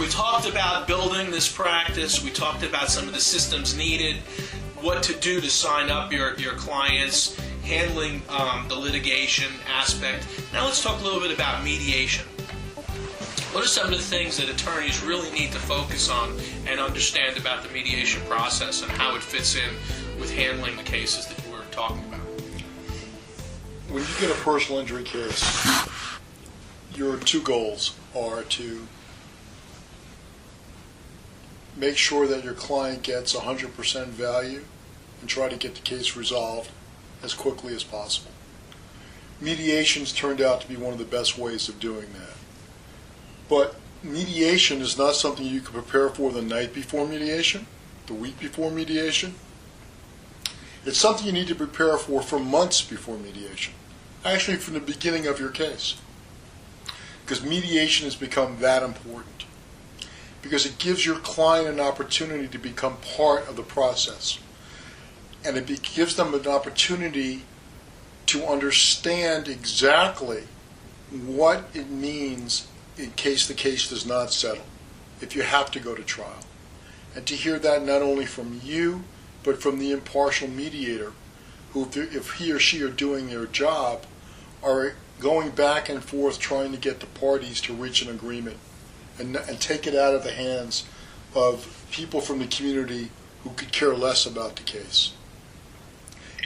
we talked about building this practice. We talked about some of the systems needed, what to do to sign up your clients, handling the litigation aspect. Now let's talk a little bit about mediation. What are some of the things that attorneys really need to focus on and understand about the mediation process and how it fits in with handling the cases that we're talking about? When you get a personal injury case, your two goals are to make sure that your client gets 100% value and try to get the case resolved as quickly as possible. Mediation's turned out to be one of the best ways of doing that. But mediation is not something you can prepare for the night before mediation, the week before mediation. It's something you need to prepare for months before mediation, actually from the beginning of your case. Because mediation has become that important. Because it gives your client an opportunity to become part of the process. And it gives them an opportunity to understand exactly what it means in case the case does not settle, if you have to go to trial. And to hear that not only from you, but from the impartial mediator, who, if he or she are doing their job, are going back and forth trying to get the parties to reach an agreement and take it out of the hands of people from the community who could care less about the case.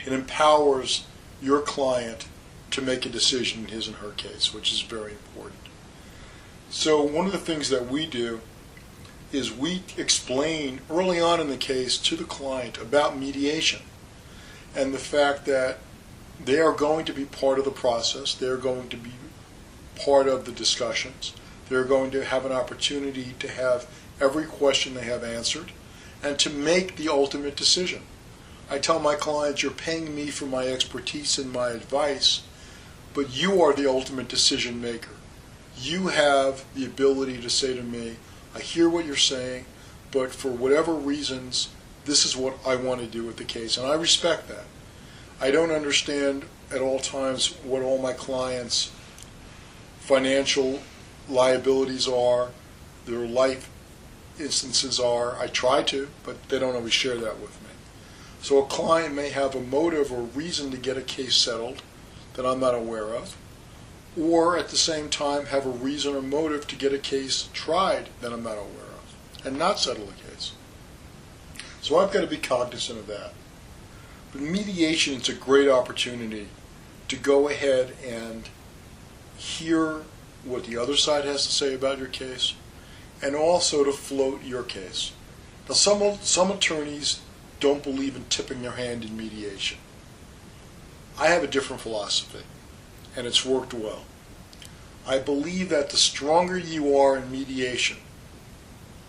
It empowers your client to make a decision in his and her case, which is very important. So one of the things that we do is we explain early on in the case to the client about mediation and the fact that they are going to be part of the process, they're going to be part of the discussions, they're going to have an opportunity to have every question they have answered and to make the ultimate decision. I tell my clients, you're paying me for my expertise and my advice, but you are the ultimate decision maker. You have the ability to say to me, I hear what you're saying, but for whatever reasons, this is what I want to do with the case. And I respect that. I don't understand at all times what all my clients' financial liabilities are, their life instances are. I try to, but they don't always share that with me. So a client may have a motive or reason to get a case settled that I'm not aware of, or at the same time have a reason or motive to get a case tried that I'm not aware of, and not settle the case. So I've got to be cognizant of that. But mediation is a great opportunity to go ahead and hear what the other side has to say about your case, and also to float your case. Now some attorneys don't believe in tipping their hand in mediation. I have a different philosophy, and it's worked well. I believe that the stronger you are in mediation,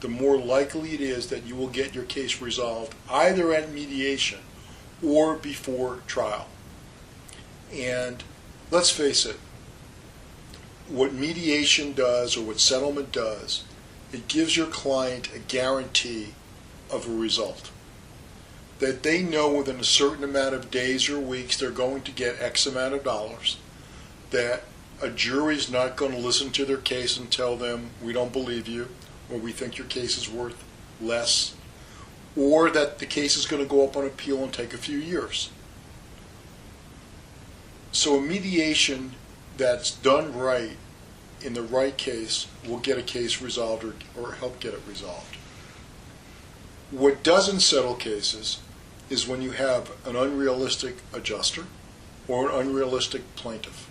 the more likely it is that you will get your case resolved either at mediation or before trial. And let's face it, what mediation does or what settlement does, it gives your client a guarantee of a result. That they know within a certain amount of days or weeks they're going to get X amount of dollars, that a jury's not going to listen to their case and tell them, we don't believe you, or we think your case is worth less, or that the case is going to go up on appeal and take a few years. So a mediation that's done right in the right case will get a case resolved or help get it resolved. What doesn't settle cases is when you have an unrealistic adjuster or an unrealistic plaintiff.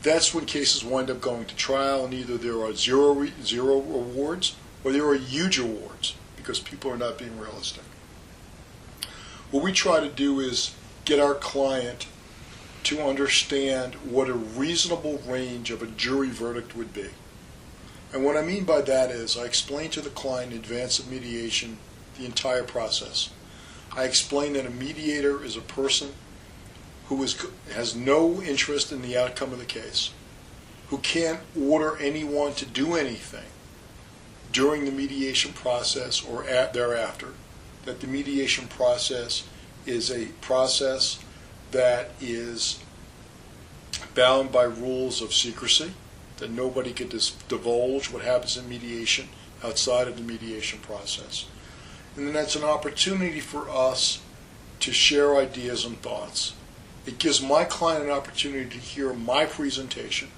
That's when cases wind up going to trial, and either there are zero awards or there are huge awards because people are not being realistic. What we try to do is get our client to understand what a reasonable range of a jury verdict would be. And what I mean by that is I explain to the client in advance of mediation the entire process. I explain that a mediator is a person who has no interest in the outcome of the case, who can't order anyone to do anything during the mediation process or thereafter, that the mediation process is a process that is bound by rules of secrecy, that nobody could divulge what happens in mediation outside of the mediation process. And then that's an opportunity for us to share ideas and thoughts. It gives my client an opportunity to hear my presentation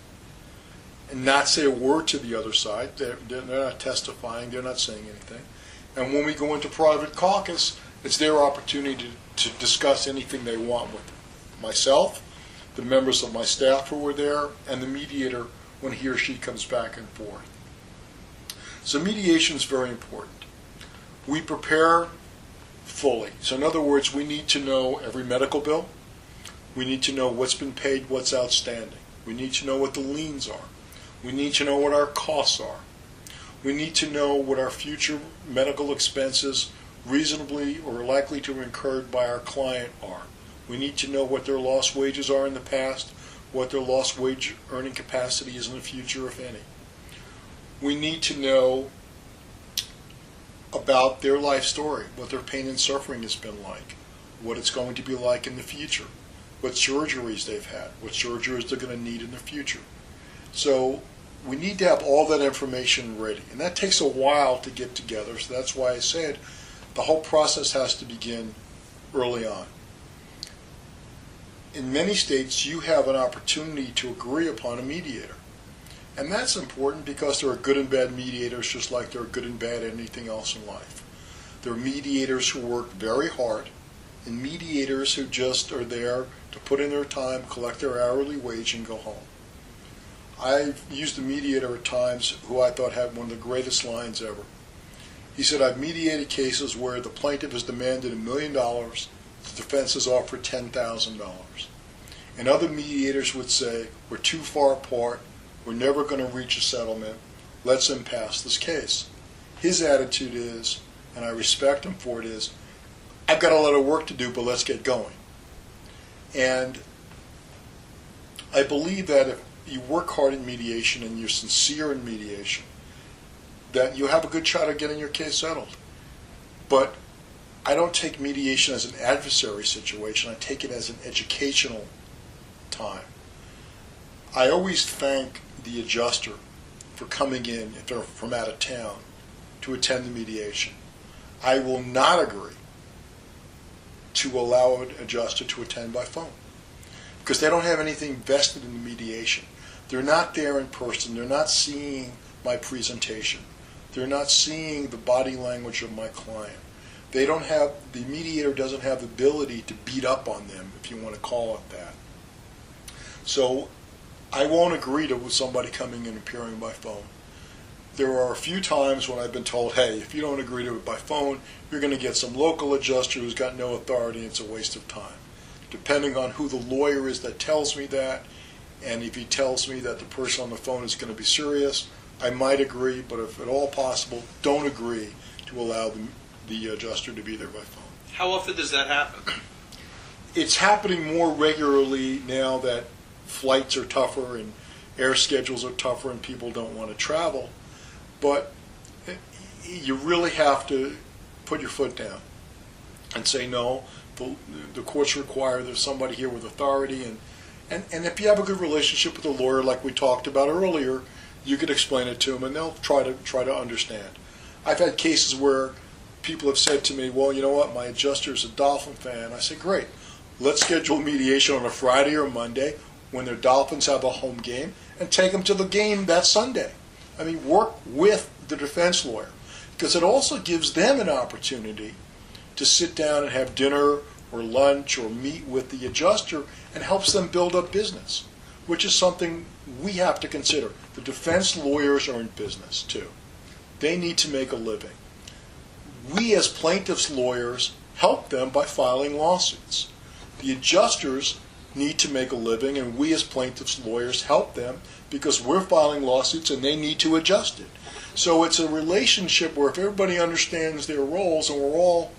and not say a word to the other side. They're not testifying, they're not saying anything. And when we go into private caucus, it's their opportunity to discuss anything they want with myself, the members of my staff who were there, and the mediator when he or she comes back and forth. So mediation is very important. We prepare fully. So in other words, we need to know every medical bill. We need to know what's been paid, what's outstanding. We need to know what the liens are. We need to know what our costs are. We need to know what our future medical expenses reasonably or likely to be incurred by our client are. We need to know what their lost wages are in the past, what their lost wage earning capacity is in the future, if any. We need to know about their life story, what their pain and suffering has been like, what it's going to be like in the future, what surgeries they've had, what surgeries they're going to need in the future. So we need to have all that information ready, and that takes a while to get together, so that's why I said the whole process has to begin early on. In many states, you have an opportunity to agree upon a mediator. And that's important because there are good and bad mediators, just like there are good and bad anything else in life. There are mediators who work very hard, and mediators who just are there to put in their time, collect their hourly wage, and go home. I've used a mediator at times who I thought had one of the greatest lines ever. He said, I've mediated cases where the plaintiff has demanded $1 million, the defense has offered $10,000. And other mediators would say, we're too far apart, we're never going to reach a settlement, let's impasse this case. His attitude is, and I respect him for it, is, I've got a lot of work to do, but let's get going. And I believe that if you work hard in mediation and you're sincere in mediation, that you have a good shot at getting your case settled. But I don't take mediation as an adversary situation, I take it as an educational time. I always thank the adjuster for coming in if they're from out of town to attend the mediation. I will not agree to allow an adjuster to attend by phone because they don't have anything vested in the mediation. They're not there in person. They're not seeing my presentation. They're not seeing the body language of my client. They don't have, the mediator doesn't have the ability to beat up on them, if you want to call it that. So I won't agree to somebody coming and appearing by phone. There are a few times when I've been told, hey, if you don't agree to it by phone, you're going to get some local adjuster who's got no authority and it's a waste of time. Depending on who the lawyer is that tells me that, and if he tells me that the person on the phone is going to be serious, I might agree, but if at all possible, don't agree to allow the adjuster to be there by phone. How often does that happen? It's happening more regularly now that flights are tougher and air schedules are tougher and people don't want to travel. But you really have to put your foot down and say, no, the courts require there's somebody here with authority. And if you have a good relationship with a lawyer like we talked about earlier, you could explain it to them and they'll try to understand. I've had cases where people have said to me, well, you know what, my adjuster is a Dolphin fan. I say, great, let's schedule mediation on a Friday or Monday when their Dolphins have a home game and take them to the game that Sunday. I mean, work with the defense lawyer because it also gives them an opportunity to sit down and have dinner or lunch or meet with the adjuster and helps them build up business, which is something we have to consider. The defense lawyers are in business too. They need to make a living. We as plaintiffs' lawyers help them by filing lawsuits. The adjusters need to make a living, and we as plaintiffs' lawyers help them because we're filing lawsuits and they need to adjust it. So it's a relationship where if everybody understands their roles and we're all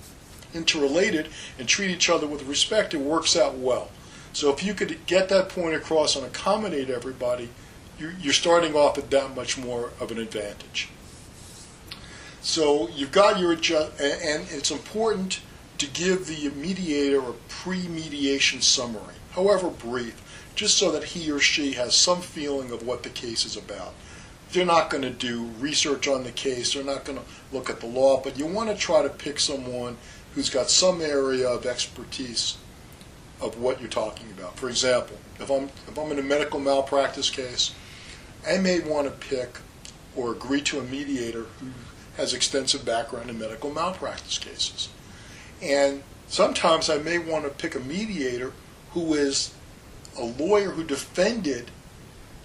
interrelated and treat each other with respect, it works out well. So if you could get that point across and accommodate everybody, you're starting off at that much more of an advantage. So you've got your and it's important to give the mediator a pre-mediation summary, however brief, just so that he or she has some feeling of what the case is about. They're not going to do research on the case, they're not going to look at the law, but you want to try to pick someone who's got some area of expertise of what you're talking about. For example, if I'm in a medical malpractice case, I may want to pick or agree to a mediator who has extensive background in medical malpractice cases. And sometimes I may want to pick a mediator who is a lawyer who defended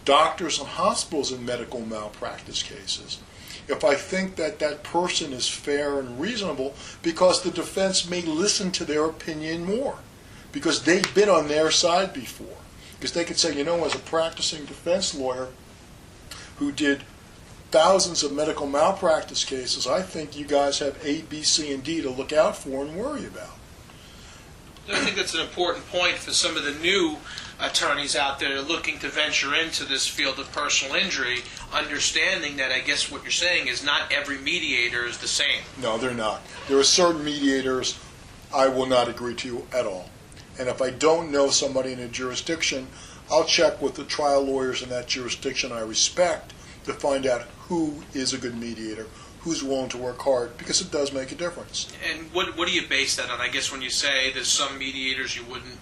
doctors and hospitals in medical malpractice cases. If I think that that person is fair and reasonable, because the defense may listen to their opinion more, because they've been on their side before. Because they could say, you know, as a practicing defense lawyer who did thousands of medical malpractice cases, I think you guys have A, B, C, and D to look out for and worry about. I think that's an important point for some of the new attorneys out there looking to venture into this field of personal injury, understanding that I guess what you're saying is not every mediator is the same. No, they're not. There are certain mediators I will not agree to at all. And if I don't know somebody in a jurisdiction, I'll check with the trial lawyers in that jurisdiction I respect to find out who is a good mediator, who's willing to work hard, because it does make a difference. And what do you base that on? I guess when you say there's some mediators you wouldn't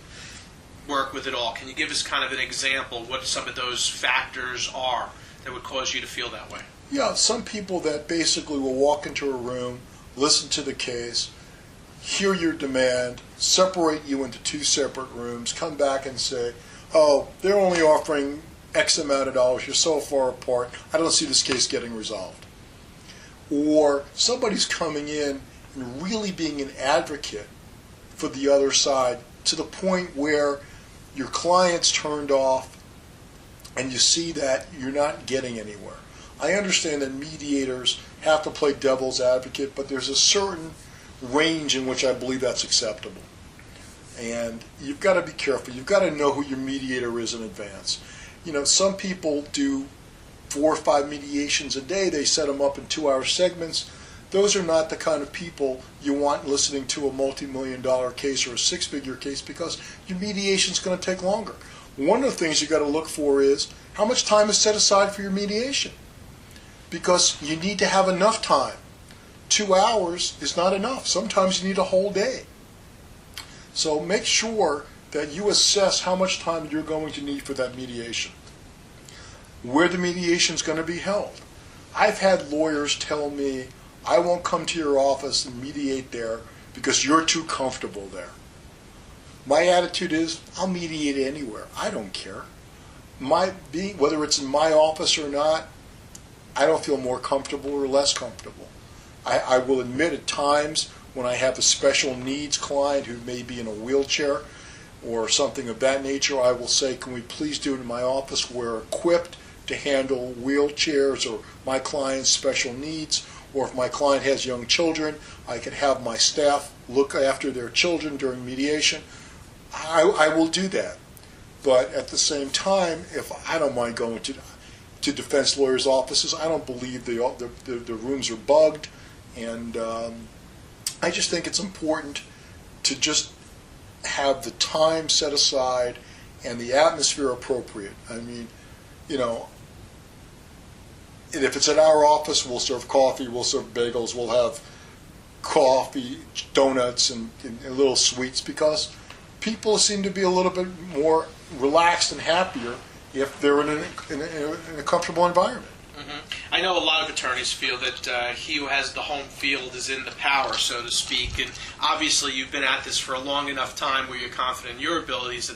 work with at all, can you give us kind of an example of what some of those factors are that would cause you to feel that way? Yeah, some people that basically will walk into a room, listen to the case, hear your demand, separate you into two separate rooms, come back and say, oh, they're only offering X amount of dollars, you're so far apart, I don't see this case getting resolved. Or somebody's coming in and really being an advocate for the other side to the point where your client's turned off and you see that you're not getting anywhere. I understand that mediators have to play devil's advocate, but there's a certain range in which I believe that's acceptable. And you've got to be careful. You've got to know who your mediator is in advance. You know, some people do 4 or 5 mediations a day. They set them up in 2-hour segments. Those are not the kind of people you want listening to a multi-million-dollar case or a 6-figure case, because your mediation is going to take longer. One of the things you got to look for is how much time is set aside for your mediation, because you need to have enough time. 2 hours is not enough. Sometimes you need a whole day. So make sure that you assess how much time you're going to need for that mediation, where the mediation is going to be held. I've had lawyers tell me, I won't come to your office and mediate there because you're too comfortable there. My attitude is, I'll mediate anywhere. I don't care. Whether it's in my office or not, I don't feel more comfortable or less comfortable. I will admit at times when I have a special needs client who may be in a wheelchair or something of that nature, I will say, can we please do it in my office? We're equipped to handle wheelchairs or my client's special needs, or if my client has young children, I could have my staff look after their children during mediation. I will do that. But at the same time, if I don't mind going to defense lawyers' offices, I don't believe the rooms are bugged, and I just think it's important to just have the time set aside and the atmosphere appropriate. I mean, you know, and if it's at our office, we'll serve coffee, we'll serve bagels, we'll have coffee, donuts, and little sweets, because people seem to be a little bit more relaxed and happier if they're in a comfortable environment. I know a lot of attorneys feel that he who has the home field is in the power, so to speak, and obviously you've been at this for a long enough time where you're confident in your abilities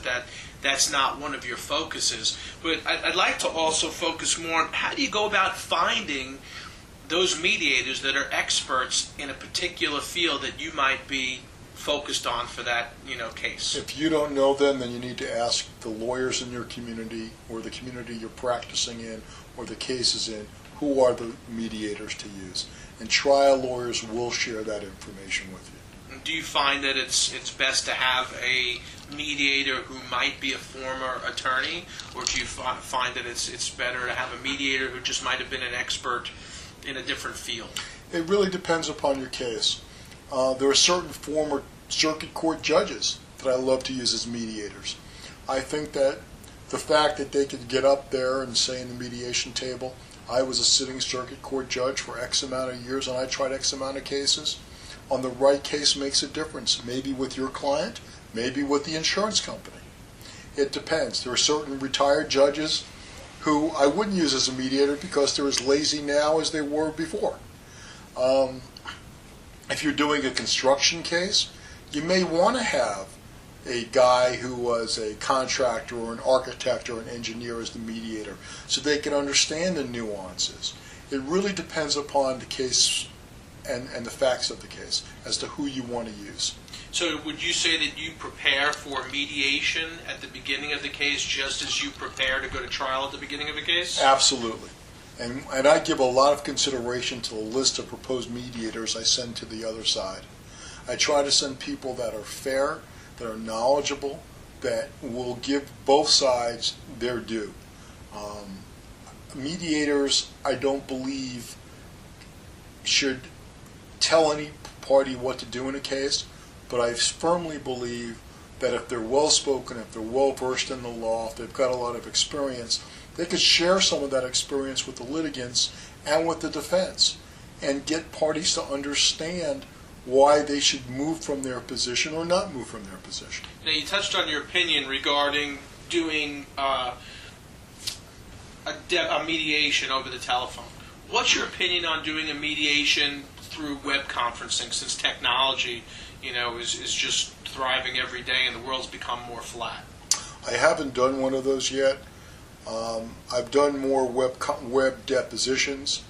that's not one of your focuses. But I'd like to also focus more on how do you go about finding those mediators that are experts in a particular field that you might be focused on for that, case. If you don't know them, then you need to ask the lawyers in your community or the community you're practicing in or the cases in, who are the mediators to use. And trial lawyers will share that information with you. Do you find that it's best to have a mediator who might be a former attorney, or do you find that it's better to have a mediator who just might have been an expert in a different field? It really depends upon your case. There are certain former circuit court judges that I love to use as mediators. I think that The fact that they could get up there and say in the mediation table, I was a sitting circuit court judge for X amount of years and I tried X amount of cases, on the right case makes a difference. Maybe with your client, maybe with the insurance company. It depends. There are certain retired judges who I wouldn't use as a mediator because they're as lazy now as they were before. If you're doing a construction case, you may want to have a guy who was a contractor or an architect or an engineer as the mediator so they can understand the nuances. It really depends upon the case and the facts of the case as to who you want to use. So would you say that you prepare for mediation at the beginning of the case just as you prepare to go to trial at the beginning of a case? Absolutely. And I give a lot of consideration to the list of proposed mediators I send to the other side. I try to send people that are fair, that are knowledgeable, that will give both sides their due. Mediators, I don't believe, should tell any party what to do in a case, but I firmly believe that if they're well-spoken, if they're well-versed in the law, if they've got a lot of experience, they could share some of that experience with the litigants and with the defense and get parties to understand why they should move from their position or not move from their position. Now, you touched on your opinion regarding doing a mediation over the telephone. What's your opinion on doing a mediation through web conferencing, since technology, is just thriving every day and the world's become more flat? I haven't done one of those yet. I've done more web depositions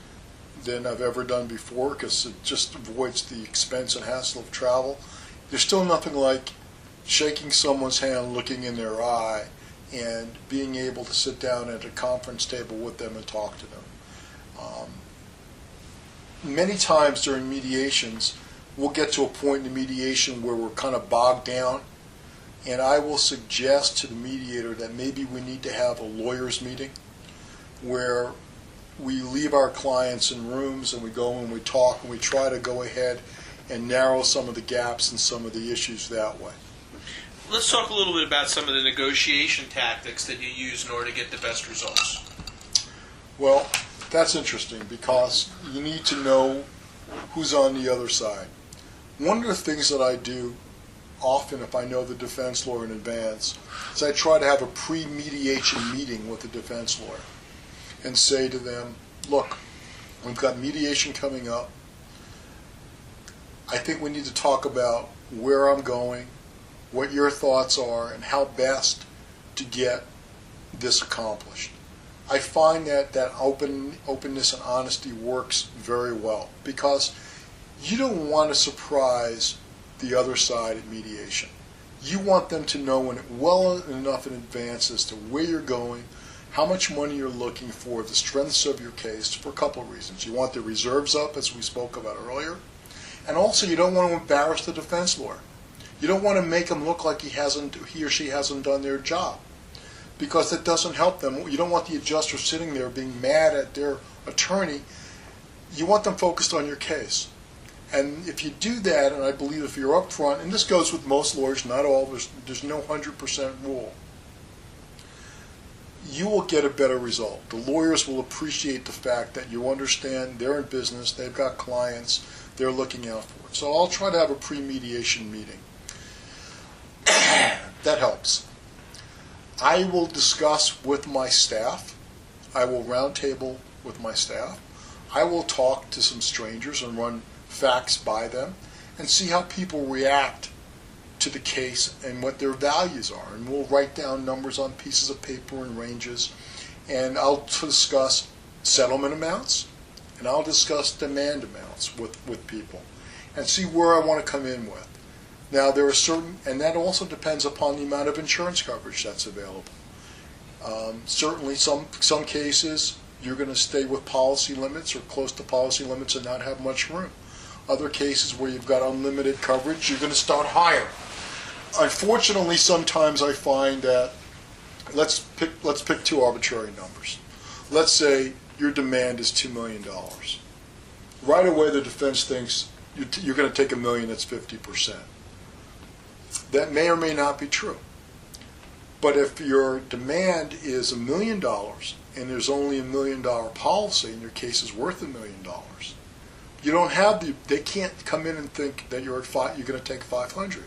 than I've ever done before because it just avoids the expense and hassle of travel. There's still nothing like shaking someone's hand, looking in their eye, and being able to sit down at a conference table with them and talk to them. Many times during mediations, we'll get to a point in the mediation where we're kind of bogged down, and I will suggest to the mediator that maybe we need to have a lawyer's meeting where we leave our clients in rooms and we go and we talk and we try to go ahead and narrow some of the gaps and some of the issues that way. Let's talk a little bit about some of the negotiation tactics that you use in order to get the best results. Well, that's interesting because you need to know who's on the other side. One of the things that I do often, if I know the defense lawyer in advance, is I try to have a pre-mediation meeting with the defense lawyer and say to them, look, we've got mediation coming up. I think we need to talk about where I'm going, what your thoughts are, and how best to get this accomplished. I find that openness and honesty works very well because you don't want to surprise the other side at mediation. You want them to know well enough in advance as to where you're going, how much money you're looking for, the strengths of your case, for a couple of reasons. You want the reserves up, as we spoke about earlier, and also you don't want to embarrass the defense lawyer. You don't want to make him look like he or she hasn't done their job, because that doesn't help them. You don't want the adjuster sitting there being mad at their attorney. You want them focused on your case. And if you do that, and I believe if you're up front, and this goes with most lawyers, not all, there's no 100% rule, you will get a better result. The lawyers will appreciate the fact that you understand they're in business, they've got clients, they're looking out for it. So I'll try to have a pre-mediation meeting. That helps. I will discuss with my staff. I will roundtable with my staff. I will talk to some strangers and run facts by them and see how people react to the case and what their values are. And we'll write down numbers on pieces of paper and ranges. And I'll discuss settlement amounts and I'll discuss demand amounts with people and see where I want to come in with. Now, there are certain, and that also depends upon the amount of insurance coverage that's available. Certainly, some cases, you're going to stay with policy limits or close to policy limits and not have much room. Other cases where you've got unlimited coverage, you're going to start higher. Unfortunately, sometimes I find that, let's pick two arbitrary numbers. Let's say your demand is $2 million. Right away, the defense thinks you're going to take $1 million, that's 50%. That may or may not be true. But if your demand is $1 million and there's only $1 million policy and your case is worth $1 million, you don't have they can't come in and think that you're going to take 500.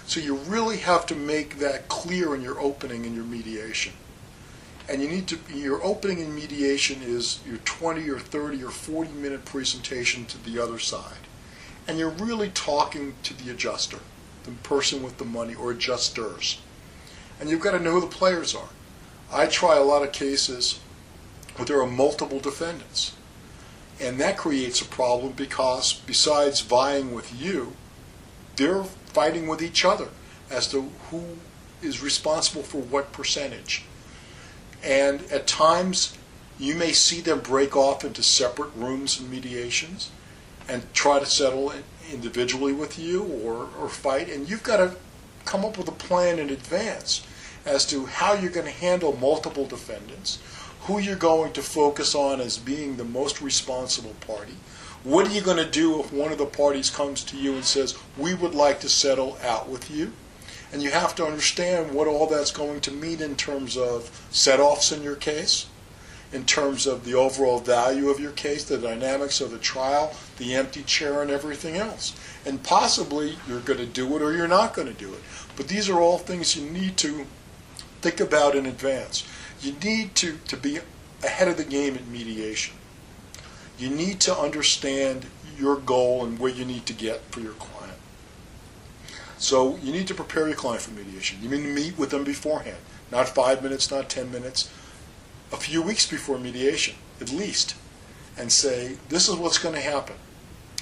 So you really have to make that clear in your opening and your mediation. And your opening and mediation is your 20 or 30 or 40 minute presentation to the other side. And you're really talking to the adjuster, the person with the money, or adjusters. And you've got to know who the players are. I try a lot of cases where there are multiple defendants. And that creates a problem because besides vying with you, they're fighting with each other as to who is responsible for what percentage. And at times, you may see them break off into separate rooms and mediations and try to settle individually with you or fight. And you've got to come up with a plan in advance as to how you're going to handle multiple defendants, who you're going to focus on as being the most responsible party. What are you going to do if one of the parties comes to you and says, we would like to settle out with you? And you have to understand what all that's going to mean in terms of set-offs in your case, in terms of the overall value of your case, the dynamics of the trial, the empty chair, and everything else. And possibly you're going to do it or you're not going to do it. But these are all things you need to think about in advance. You need to be ahead of the game in mediation. You need to understand your goal and where you need to get for your client. So you need to prepare your client for mediation. You need to meet with them beforehand, not 5 minutes, not 10 minutes, a few weeks before mediation, at least, and say, this is what's going to happen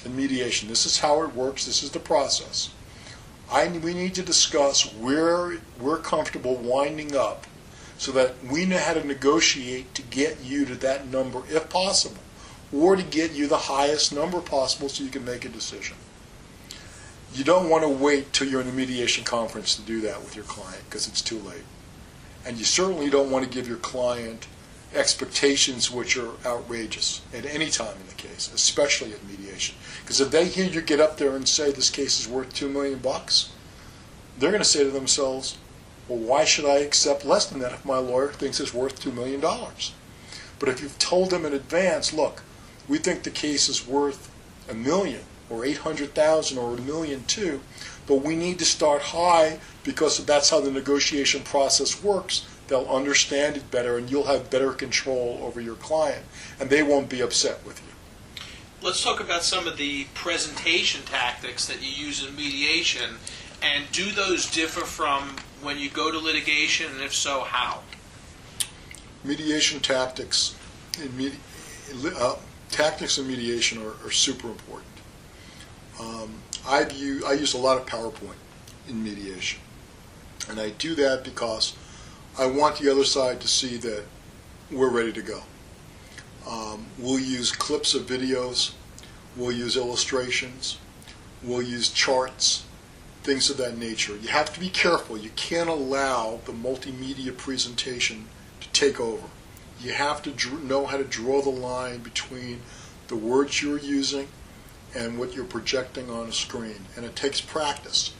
in mediation. This is how it works. This is the process. We need to discuss where we're comfortable winding up so that we know how to negotiate to get you to that number if possible, or to get you the highest number possible so you can make a decision. You don't want to wait till you're in a mediation conference to do that with your client because it's too late. And you certainly don't want to give your client expectations which are outrageous at any time in the case, especially at mediation. Because if they hear you get up there and say this case is worth $2 million, they're going to say to themselves, well, why should I accept less than that if my lawyer thinks it's worth $2 million? But if you've told them in advance, look, we think the case is worth $1 million or $800,000 or $1 million too, but we need to start high because that's how the negotiation process works. They'll understand it better and you'll have better control over your client and they won't be upset with you. Let's talk about some of the presentation tactics that you use in mediation, and do those differ from when you go to litigation, and if so, how? Mediation tactics in mediation are super important. I use a lot of PowerPoint in mediation, and I do that because I want the other side to see that we're ready to go. We'll use clips of videos, we'll use illustrations, we'll use charts, things of that nature. You have to be careful. You can't allow the multimedia presentation to take over. You have to know how to draw the line between the words you're using and what you're projecting on a screen, and it takes practice.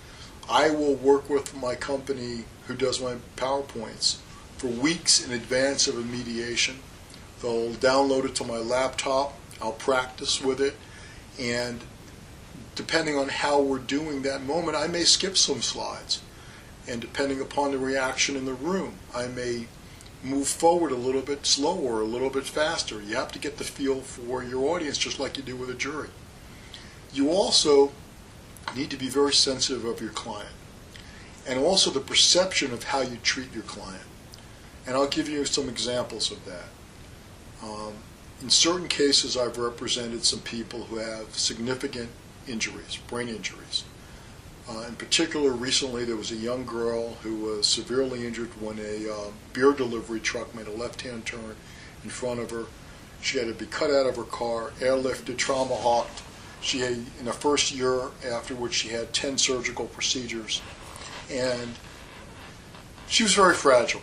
I will work with my company who does my PowerPoints for weeks in advance of a mediation. They'll download it to my laptop, I'll practice with it, and depending on how we're doing that moment, I may skip some slides. And depending upon the reaction in the room, I may move forward a little bit slower, a little bit faster. You have to get the feel for your audience just like you do with a jury. You also need to be very sensitive of your client and also the perception of how you treat your client. And I'll give you some examples of that. In certain cases, I've represented some people who have significant injuries, brain injuries. In particular, recently there was a young girl who was severely injured when a beer delivery truck made a left-hand turn in front of her. She had to be cut out of her car, airlifted, trauma-hawked. She had, in the first year afterwards, she had 10 surgical procedures, and she was very fragile.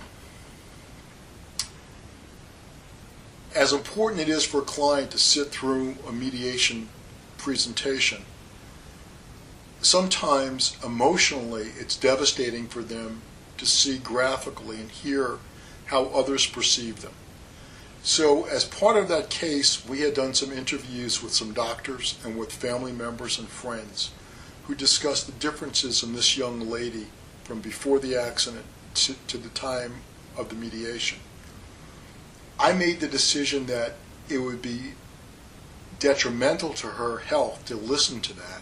As important it is for a client to sit through a mediation presentation, sometimes emotionally it's devastating for them to see graphically and hear how others perceive them. So as part of that case, we had done some interviews with some doctors and with family members and friends who discussed the differences in this young lady from before the accident to the time of the mediation. I made the decision that it would be detrimental to her health to listen to that.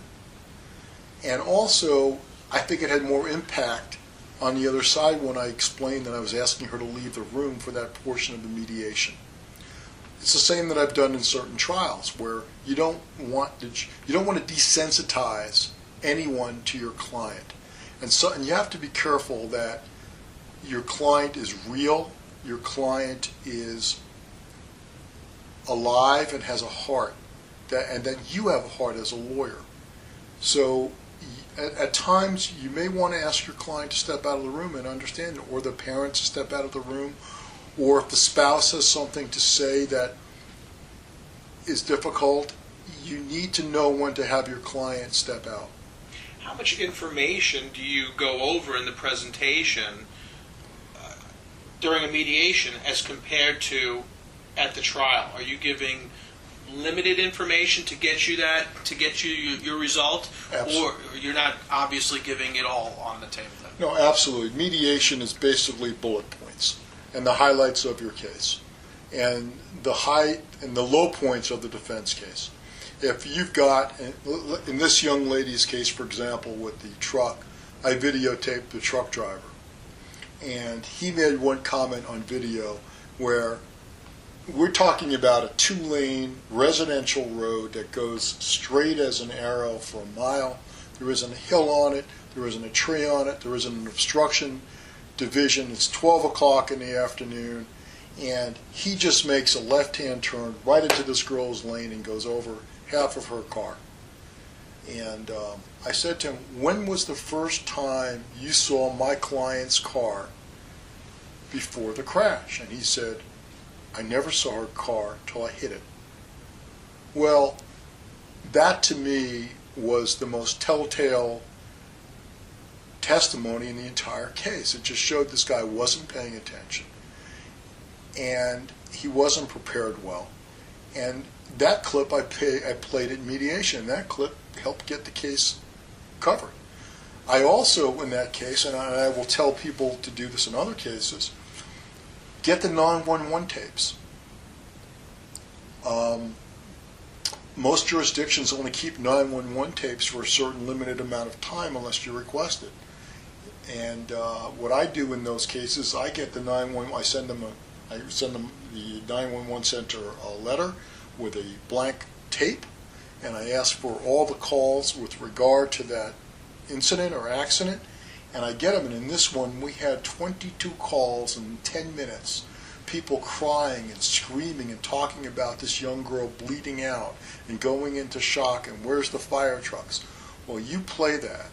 And also, I think it had more impact on the other side when I explained that I was asking her to leave the room for that portion of the mediation. It's the same that I've done in certain trials where you don't want to desensitize anyone to your client. And you have to be careful that your client is real, your client is alive and has a heart, and that you have a heart as a lawyer. So at times you may want to ask your client to step out of the room and understand it, or the parents to step out of the room, or if the spouse has something to say that is difficult, you need to know when to have your client step out. How much information do you go over in the presentation during a mediation as compared to at the trial? Are you giving limited information to get you your result? Absolutely. Or you're not obviously giving it all on the table then? No, absolutely. Mediation is basically bullet points and the highlights of your case and the high and the low points of the defense case. If you've got, in this young lady's case, for example, with the truck, I videotaped the truck driver. And he made one comment on video where we're talking about a 2-lane residential road that goes straight as an arrow for a mile. There isn't a hill on it. There isn't a tree on it. There isn't an obstruction division. It's 12 o'clock in the afternoon. And he just makes a left-hand turn right into this girl's lane and goes over half of her car. And I said to him, when was the first time you saw my client's car before the crash? And he said, I never saw her car till I hit it. Well, that to me was the most telltale testimony in the entire case. It just showed this guy wasn't paying attention and he wasn't prepared well. And that clip I played at mediation. That clip helped get the case covered. I also, in that case, and I will tell people to do this in other cases, get the 911 tapes. Most jurisdictions only keep 911 tapes for a certain limited amount of time unless you request it. And what I do in those cases, I get the 911. I send them the 911 center a letter with a blank tape, and I ask for all the calls with regard to that incident or accident, and I get them. And in this one, we had 22 calls in 10 minutes, people crying and screaming and talking about this young girl bleeding out and going into shock and where's the fire trucks. Well, you play that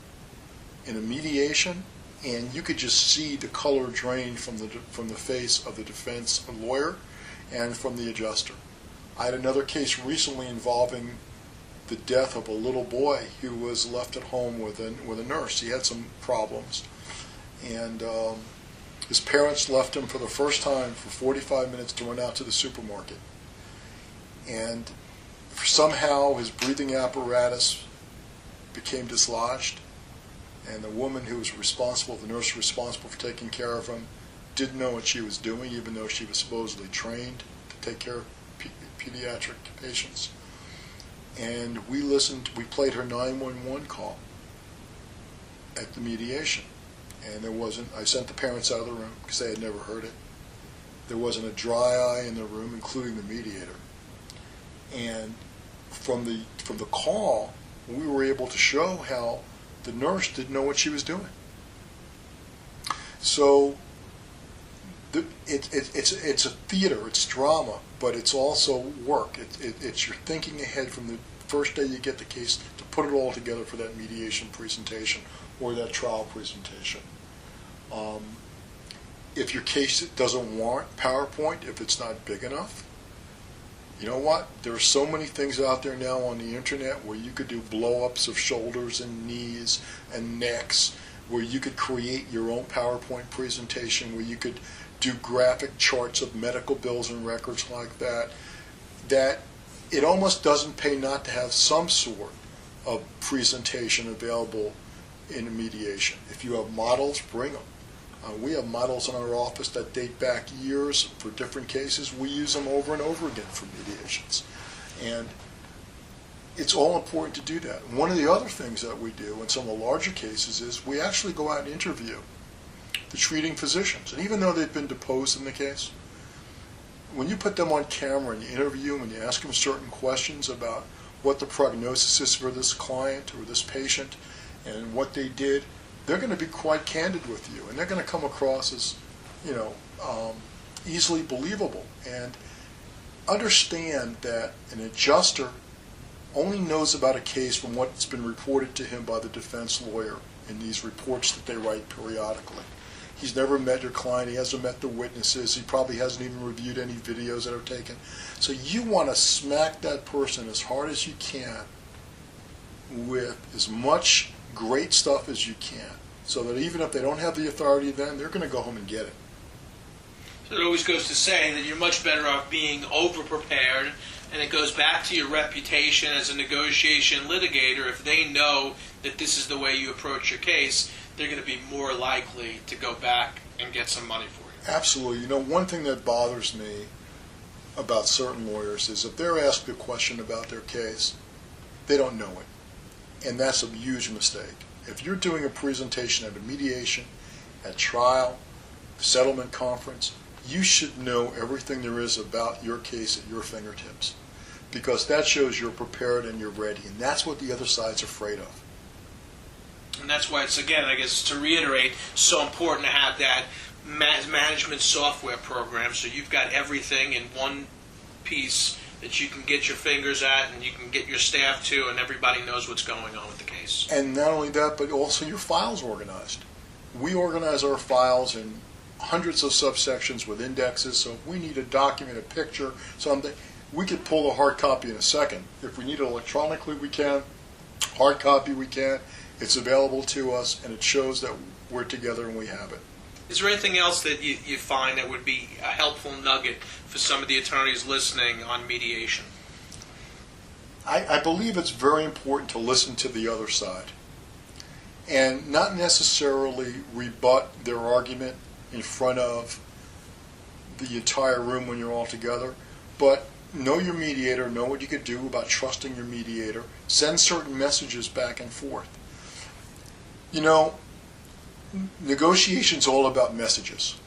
in a mediation, and you could just see the color drain from the face of the defense lawyer and from the adjuster. I had another case recently involving the death of a little boy who was left at home with a nurse. He had some problems, and his parents left him for the first time for 45 minutes to run out to the supermarket. And somehow his breathing apparatus became dislodged, and the woman who was responsible, the nurse responsible for taking care of him, didn't know what she was doing, even though she was supposedly trained to take care of pediatric patients. And we played her 911 call at the mediation. And I sent the parents out of the room because they had never heard it. There wasn't a dry eye in the room, including the mediator. And from the call, we were able to show how the nurse didn't know what she was doing. So it's a theater, it's drama, but it's also work. It's you're thinking ahead from the first day you get the case to put it all together for that mediation presentation or that trial presentation. If your case doesn't warrant PowerPoint, if it's not big enough, you know what? There are so many things out there now on the internet where you could do blow-ups of shoulders and knees and necks where you could create your own PowerPoint presentation, where you could do graphic charts of medical bills and records like that, that it almost doesn't pay not to have some sort of presentation available in a mediation. If you have models, bring them. We have models in our office that date back years for different cases. We use them over and over again for mediations. And it's all important to do that. One of the other things that we do in some of the larger cases is we actually go out and interview the treating physicians. And even though they've been deposed in the case, when you put them on camera and you interview them and you ask them certain questions about what the prognosis is for this client or this patient and what they did, they're going to be quite candid with you, and they're going to come across as, easily believable. And understand that an adjuster only knows about a case from what's been reported to him by the defense lawyer in these reports that they write periodically. He's never met your client. He hasn't met the witnesses. He probably hasn't even reviewed any videos that are taken. So you want to smack that person as hard as you can with as much great stuff as you can, so that even if they don't have the authority then, they're going to go home and get it. So it always goes to say that you're much better off being over-prepared, and it goes back to your reputation as a negotiation litigator. If they know that this is the way you approach your case, they're going to be more likely to go back and get some money for you. Absolutely. One thing that bothers me about certain lawyers is if they're asked a question about their case, they don't know it. And that's a huge mistake. If you're doing a presentation at a mediation, at trial, settlement conference, you should know everything there is about your case at your fingertips, because that shows you're prepared and you're ready, and that's what the other side's afraid of. And that's why it's, again, I guess to reiterate, so important to have that management software program, so you've got everything in one piece that you can get your fingers at and you can get your staff to, and everybody knows what's going on with the case. And not only that, but also your files organized. We organize our files in hundreds of subsections with indexes, so if we need a document, a picture, something, we could pull a hard copy in a second. If we need it electronically, we can. Hard copy, we can. It's available to us, and it shows that we're together and we have it. Is there anything else that you find that would be a helpful nugget for some of the attorneys listening on mediation? I believe it's very important to listen to the other side and not necessarily rebut their argument in front of the entire room when you're all together, but know your mediator, know what you could do about trusting your mediator, send certain messages back and forth. Negotiation's all about messages,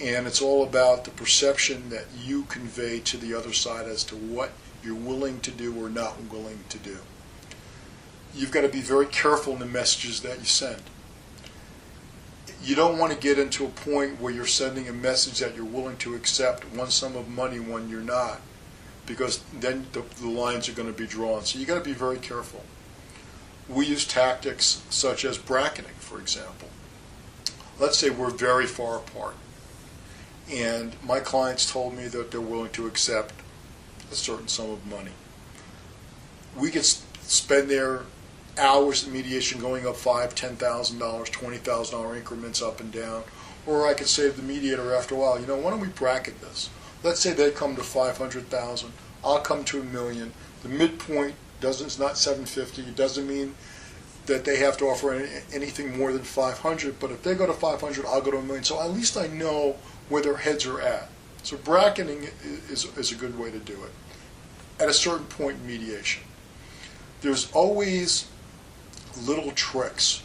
and it's all about the perception that you convey to the other side as to what you're willing to do or not willing to do. You've got to be very careful in the messages that you send. You don't want to get into a point where you're sending a message that you're willing to accept one sum of money when you're not, because then the lines are going to be drawn. So you got to be very careful. We use tactics such as bracketing, for example. Let's say we're very far apart, and my clients told me that they're willing to accept a certain sum of money. We could spend their hours in mediation going up $5,000, $10,000, $20,000 increments up and down, or I could say to the mediator after a while, why don't we bracket this? Let's say they come to $500,000, I'll come to $1 million. The midpoint is not $750,000. It doesn't mean that they have to offer anything more than $500,000, but if they go to $500,000, I'll go to $1 million. So at least I know where their heads are at. So bracketing is a good way to do it at a certain point in mediation. There's always little tricks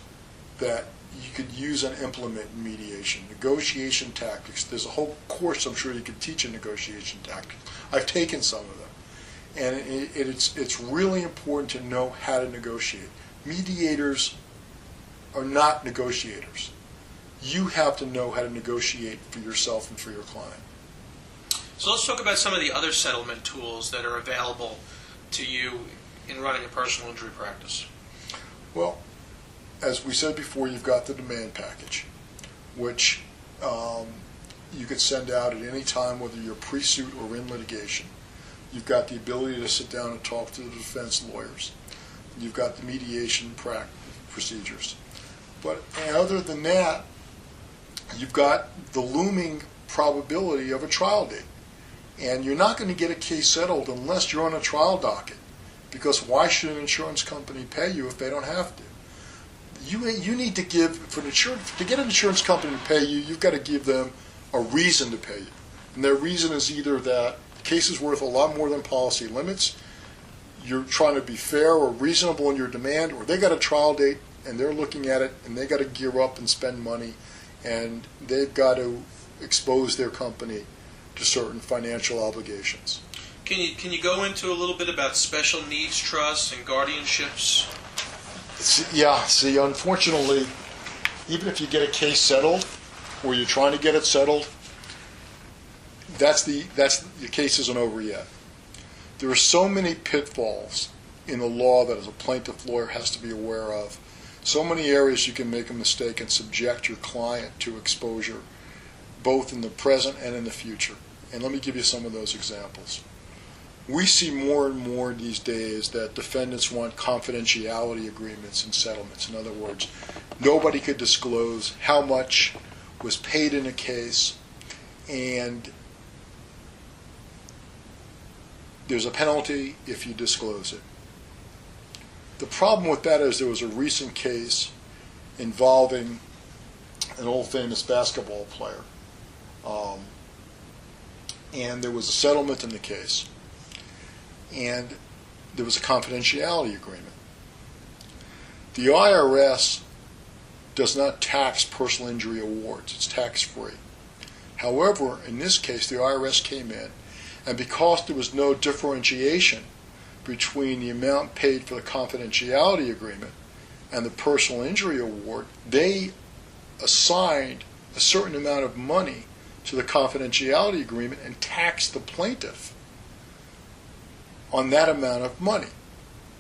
that you could use and implement in mediation. Negotiation tactics. There's a whole course I'm sure you could teach in negotiation tactics. I've taken some of them. And it's really important to know how to negotiate. Mediators are not negotiators. You have to know how to negotiate for yourself and for your client. So let's talk about some of the other settlement tools that are available to you in running a personal injury practice. Well, as we said before, you've got the demand package, which you could send out at any time, whether you're pre-suit or in litigation. You've got the ability to sit down and talk to the defense lawyers. You've got the mediation procedures. But other than that, you've got the looming probability of a trial date. And you're not going to get a case settled unless you're on a trial docket. Because why should an insurance company pay you if they don't have to? You need to give, to get an insurance company to pay you, you've got to give them a reason to pay you. And their reason is either that the case is worth a lot more than policy limits, you're trying to be fair or reasonable in your demand, or they got a trial date and they're looking at it and they got to gear up and spend money and they've got to expose their company to certain financial obligations. Can you go into a little bit about special needs trusts and guardianships? See, unfortunately, even if you get a case settled, or you're trying to get it settled, the case isn't over yet. There are so many pitfalls in the law that as a plaintiff lawyer has to be aware of. So many areas you can make a mistake and subject your client to exposure, both in the present and in the future. And let me give you some of those examples. We see more and more these days that defendants want confidentiality agreements and settlements. In other words, nobody could disclose how much was paid in a case, and there's a penalty if you disclose it. The problem with that is there was a recent case involving an old famous basketball player, and there was a settlement in the case, and there was a confidentiality agreement. The IRS does not tax personal injury awards. It's tax-free. However, in this case, the IRS came in, and because there was no differentiation between the amount paid for the confidentiality agreement and the personal injury award, they assigned a certain amount of money to the confidentiality agreement and taxed the plaintiff on that amount of money.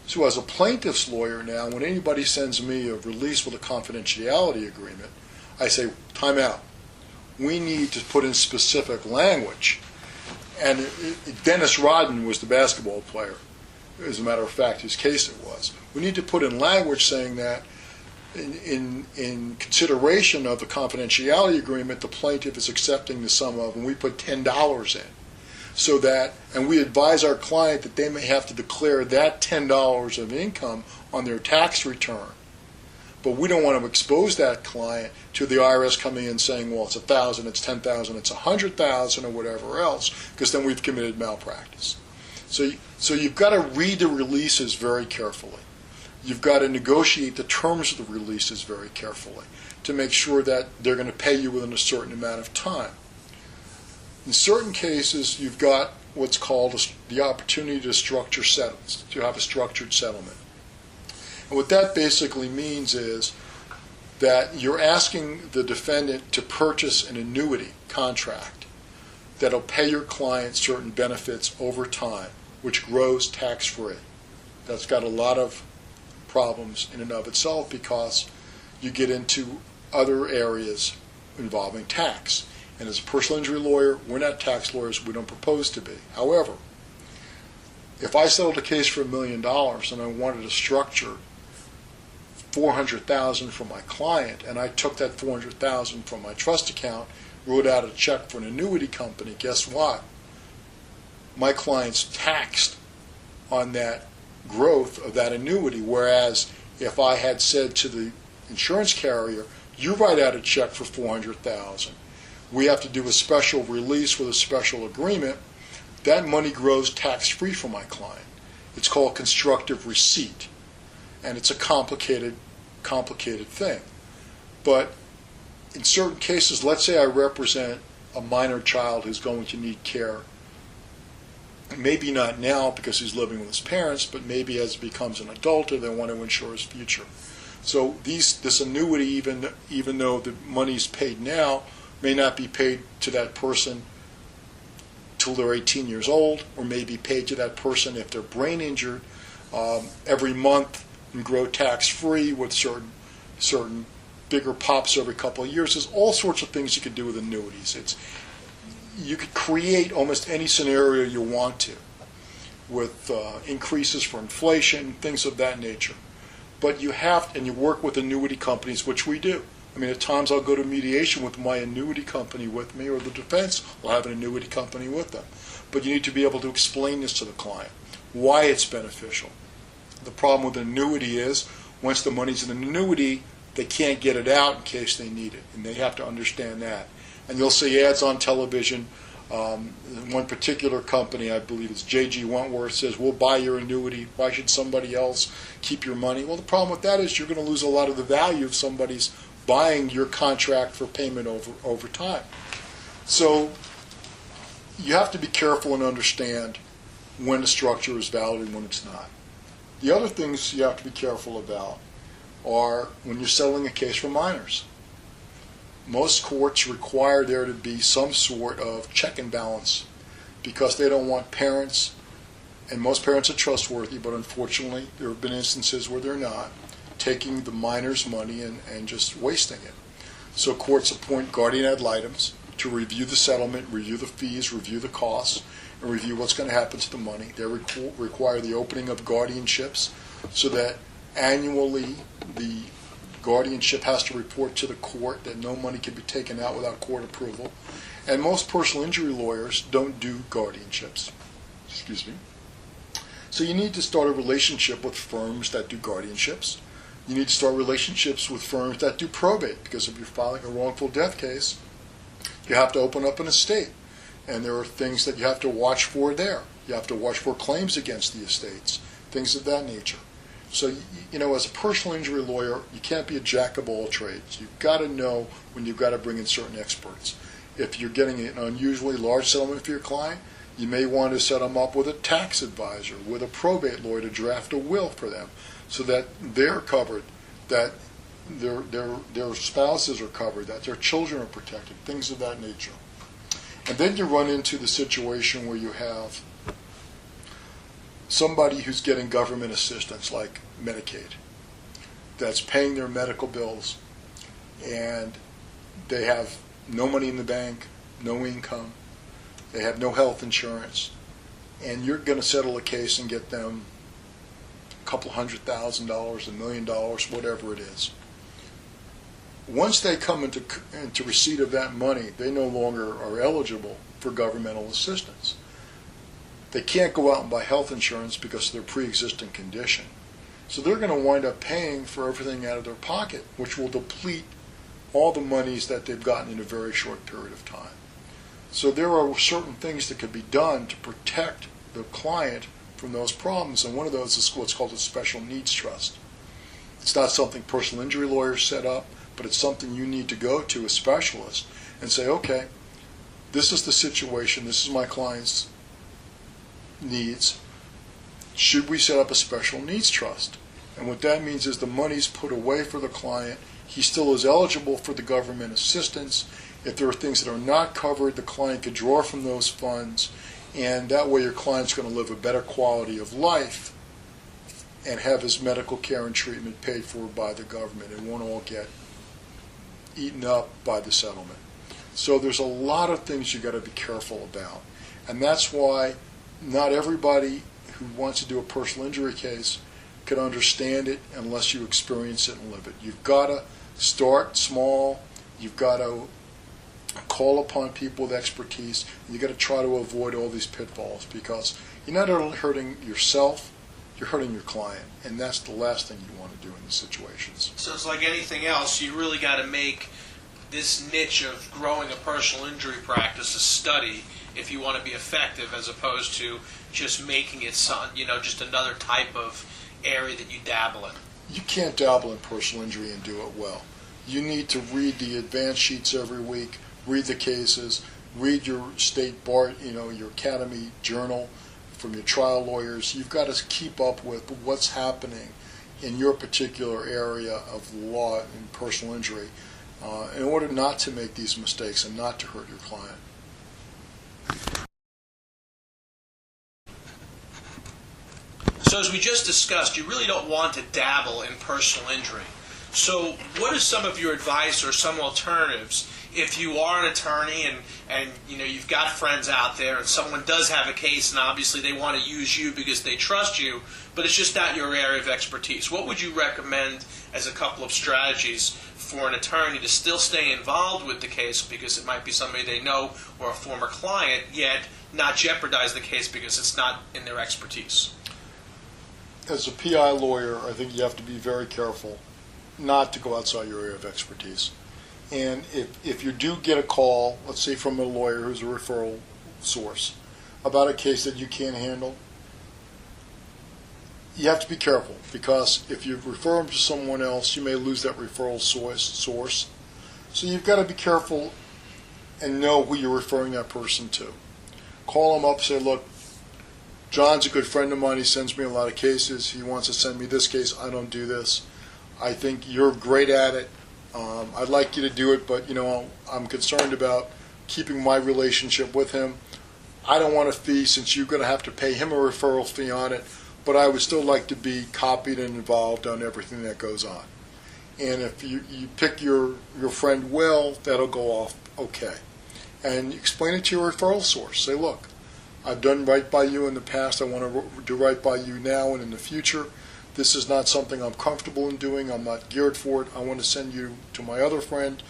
So as a plaintiff's lawyer now, when anybody sends me a release with a confidentiality agreement, I say, time out. We need to put in specific language. And Dennis Rodman was the basketball player, as a matter of fact, whose case it was. We need to put in language saying that in consideration of the confidentiality agreement, the plaintiff is accepting the sum of, and we put $10 in. So that, and we advise our client that they may have to declare that $10 of income on their tax return. But we don't want to expose that client to the IRS coming in saying, well, it's $1,000, it's $10,000, it's $100,000, or whatever else, because then we've committed malpractice. So you've got to read the releases very carefully. You've got to negotiate the terms of the releases very carefully to make sure that they're going to pay you within a certain amount of time. In certain cases, you've got what's called the opportunity to structure settlements, to have a structured settlement. And what that basically means is that you're asking the defendant to purchase an annuity contract that'll pay your client certain benefits over time, which grows tax-free. That's got a lot of problems in and of itself because you get into other areas involving tax. And as a personal injury lawyer, we're not tax lawyers, we don't propose to be. However, if I settled a case for $1 million and I wanted to structure $400,000 for my client, and I took that $400,000 from my trust account, wrote out a check for an annuity company, guess what? My client's taxed on that growth of that annuity, whereas if I had said to the insurance carrier, you write out a check for $400,000, we have to do a special release with a special agreement, that money grows tax-free for my client. It's called constructive receipt, and it's a complicated thing. But in certain cases, let's say I represent a minor child who's going to need care, maybe not now because he's living with his parents, but maybe as he becomes an adult or they want to insure his future. So this annuity, even though the money's paid now, may not be paid to that person till they're 18 years old, or may be paid to that person if they're brain injured every month and grow tax-free with certain bigger pops every couple of years. There's all sorts of things you could do with annuities. You could create almost any scenario you want to with increases for inflation, things of that nature. But you have, and you work with annuity companies, which we do. I mean, at times I'll go to mediation with my annuity company with me, or the defense will have an annuity company with them. But you need to be able to explain this to the client, why it's beneficial. The problem with an annuity is, once the money's in an annuity, they can't get it out in case they need it, and they have to understand that. And you'll see ads on television. One particular company, I believe it's J.G. Wentworth, says, we'll buy your annuity. Why should somebody else keep your money? Well, the problem with that is you're going to lose a lot of the value of somebody's buying your contract for payment over time. So you have to be careful and understand when the structure is valid and when it's not. The other things you have to be careful about are when you're settling a case for minors. Most courts require there to be some sort of check and balance because they don't want parents, and most parents are trustworthy, but unfortunately there have been instances where they're not, taking the minor's money and just wasting it. So courts appoint guardian ad litems to review the settlement, review the fees, review the costs, and review what's going to happen to the money. They require the opening of guardianships so that annually the guardianship has to report to the court that no money can be taken out without court approval. And most personal injury lawyers don't do guardianships. Excuse me. So you need to start a relationship with firms that do guardianships. You need to start relationships with firms that do probate, because if you're filing a wrongful death case, you have to open up an estate. And there are things that you have to watch for there. You have to watch for claims against the estates, things of that nature. So, as a personal injury lawyer, you can't be a jack of all trades. You've got to know when you've got to bring in certain experts. If you're getting an unusually large settlement for your client, you may want to set them up with a tax advisor, with a probate lawyer to draft a will for them so that they're covered, that their spouses are covered, that their children are protected, things of that nature. And then you run into the situation where you have somebody who's getting government assistance like Medicaid that's paying their medical bills, and they have no money in the bank, no income, they have no health insurance, and you're going to settle a case and get them a couple $100,000, $1 million, whatever it is. Once they come into receipt of that money, they no longer are eligible for governmental assistance. They can't go out and buy health insurance because of their pre-existing condition. So they're going to wind up paying for everything out of their pocket, which will deplete all the monies that they've gotten in a very short period of time. So there are certain things that could be done to protect the client from those problems, and one of those is what's called a special needs trust. It's not something personal injury lawyers set up, but it's something you need to go to a specialist and say, okay, this is the situation, this is my client's needs. Should we set up a special needs trust? And what that means is the money's put away for the client. He still is eligible for the government assistance. If there are things that are not covered, the client could draw from those funds, and that way your client's going to live a better quality of life and have his medical care and treatment paid for by the government. It won't all get eaten up by the settlement. So there's a lot of things you got to be careful about, and that's why not everybody who wants to do a personal injury case can understand it unless you experience it and live it. You've got to start small. You've got to call upon people with expertise. And you've got to try to avoid all these pitfalls, because you're not only hurting yourself, you're hurting your client, and that's the last thing you want to do in these situations. So it's like anything else, you really got to make this niche of growing a personal injury practice a study if you want to be effective, as opposed to just making it just another type of area that you dabble in. You can't dabble in personal injury and do it well. You need to read the advance sheets every week, read the cases, read your state bar, your academy journal from your trial lawyers. You've got to keep up with what's happening in your particular area of law and personal injury in order not to make these mistakes and not to hurt your client. So as we just discussed, you really don't want to dabble in personal injury. So what is some of your advice or some alternatives if you are an attorney and you've got friends out there and someone does have a case and obviously they want to use you because they trust you, but it's just not your area of expertise, what would you recommend as a couple of strategies for an attorney to still stay involved with the case because it might be somebody they know or a former client, yet not jeopardize the case because it's not in their expertise? As a PI lawyer, I think you have to be very careful not to go outside your area of expertise. And if you do get a call, let's say from a lawyer who's a referral source, about a case that you can't handle, you have to be careful, because if you refer them to someone else, you may lose that referral source. So you've got to be careful and know who you're referring that person to. Call them up, say, look, John's a good friend of mine. He sends me a lot of cases. He wants to send me this case. I don't do this. I think you're great at it. I'd like you to do it, but I'm concerned about keeping my relationship with him. I don't want a fee since you're going to have to pay him a referral fee on it, but I would still like to be copied and involved on everything that goes on. And if you pick your friend well, that'll go off okay. And explain it to your referral source. Say, look, I've done right by you in the past. I want to do right by you now and in the future. This is not something I'm comfortable in doing. I'm not geared for it. I want to send you to my other friend.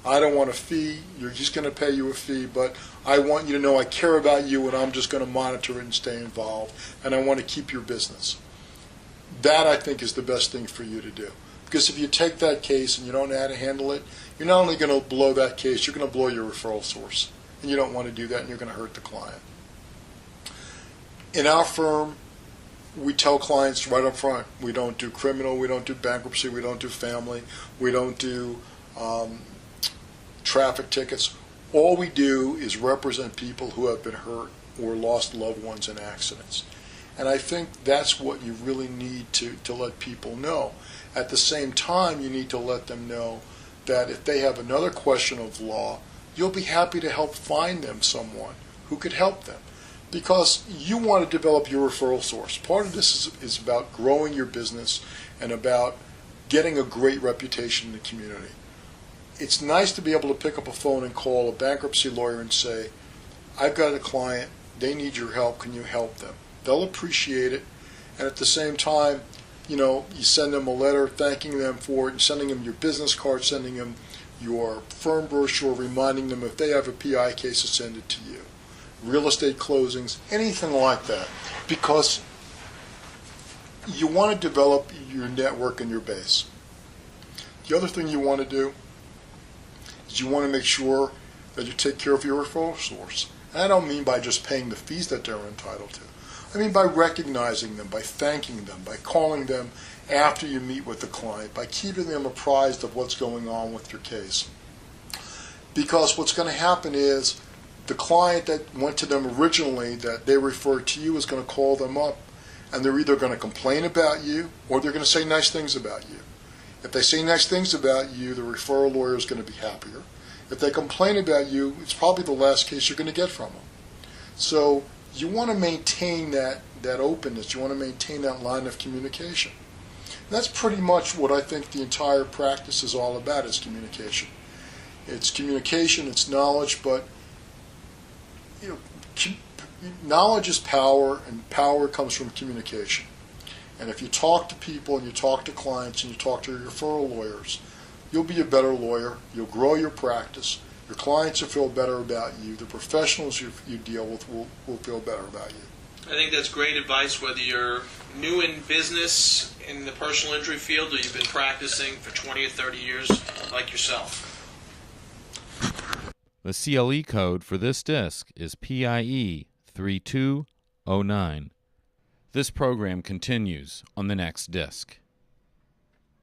I don't want a fee. You're just going to pay you a fee, but I want you to know I care about you, and I'm just going to monitor it and stay involved, and I want to keep your business. That, I think, is the best thing for you to do. Because if you take that case and you don't know how to handle it, you're not only going to blow that case, you're going to blow your referral source. And you don't want to do that, and you're going to hurt the client. In our firm, we tell clients right up front, we don't do criminal, we don't do bankruptcy, we don't do family, we don't do traffic tickets. All we do is represent people who have been hurt or lost loved ones in accidents. And I think that's what you really need to let people know. At the same time, you need to let them know that if they have another question of law, you'll be happy to help find them someone who could help them. Because you want to develop your referral source. Part of this is about growing your business and about getting a great reputation in the community. It's nice to be able to pick up a phone and call a bankruptcy lawyer and say, I've got a client, they need your help, can you help them? They'll appreciate it, and at the same time, you send them a letter thanking them for it, and sending them your business card, sending them your firm brochure, reminding them if they have a PI case to send it to you. Real estate closings, anything like that, because you want to develop your network and your base. The other thing you want to do is you want to make sure that you take care of your referral source. And I don't mean by just paying the fees that they're entitled to. I mean by recognizing them, by thanking them, by calling them after you meet with the client, by keeping them apprised of what's going on with your case. Because what's going to happen is the client that went to them originally that they referred to you is going to call them up, and they're either going to complain about you or they're going to say nice things about you. If they say nice things about you, the referral lawyer is going to be happier. If they complain about you, it's probably the last case you're going to get from them. So you want to maintain that openness. You want to maintain that line of communication. And that's pretty much what I think the entire practice is all about, is communication. It's communication, it's knowledge, but knowledge is power, and power comes from communication. And if you talk to people and you talk to clients and you talk to your referral lawyers, you'll be a better lawyer, you'll grow your practice, your clients will feel better about you, the professionals you deal with will feel better about you. I think that's great advice, whether you're new in business in the personal injury field or you've been practicing for 20 or 30 years like yourself. The CLE code for this disc is PIE 3209. This program continues on the next disc.